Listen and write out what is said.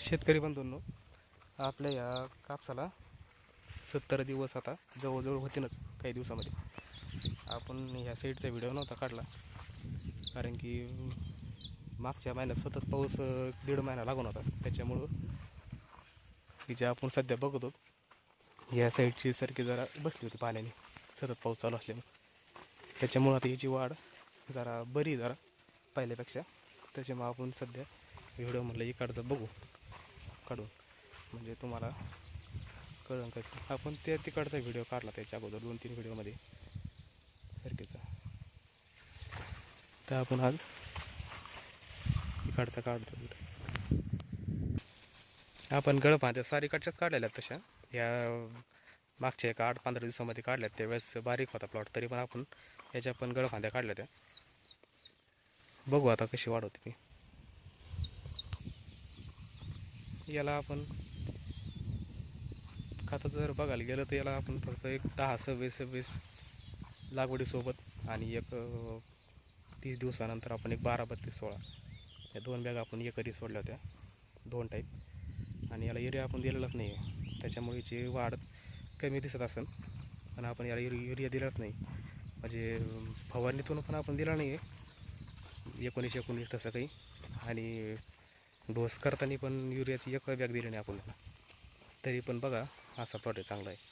शेतकरी बंधूंनो, आपल्या या कापसाला 70 दिवस आता जवळजवळ होतीनच. काही दिवसामध्ये आपण ह्या साईडचा व्हिडिओ नव्हता काढला, कारण की मागच्या महिन्यात सतत पाऊस 1.5 महिना लागून होता. त्याच्यामुळं की जे आपण सध्या बघतो या साईडची सारखी जरा बसली होती पाण्याने, सतत पाऊस चालू असल्यामुळे. त्याच्यामुळं आता याची वाढ जरा बरी जरा पहिल्यापेक्षा. त्याच्यामुळे आपण सध्या व्हिडिओ म्हटलं इकडचं बघू काढून, म्हणजे तुम्हाला कळलं का. आपण त्या तिकडचा व्हिडिओ काढला त्याच्या अगोदर 2-3 व्हिडिओमध्ये सारखेचा. तर आपण आज इकडचा काढतो. आपण गळफांद्या सारीकडच्याच काढलेल्या तशा, या मागच्या 8-15 दिवसामध्ये काढल्यात. त्यावेळेस बारीक होता प्लॉट, तरी पण आपण याच्या पण गळफांद्या काढल्या त्या. बघू आता कशी वाढ होती. याला आपण खतं जर बघायला गेलं तर याला आपण फक्त एक 10-26 लागवडीसोबत आणि एक 30 दिवसानंतर आपण एक 12-32-16 या 2 बॅग आपण एकरी सोडल्या होत्या, 2 टाईप. आणि याला युरिया आपण दिलेलाच नाही आहे, त्याच्यामुळे याची वाढ कमी दिसत असेल. पण आपण याला युरिया दिलाच नाही, म्हणजे फवारणीतून पण आपण दिला नाही आहे 19-19 तसं काही. आणि डोस करताना पण युरियाची एक बॅग दिली नाही आपण. तरी पण बघा असा प्लॉट आहे, चांगला आहे.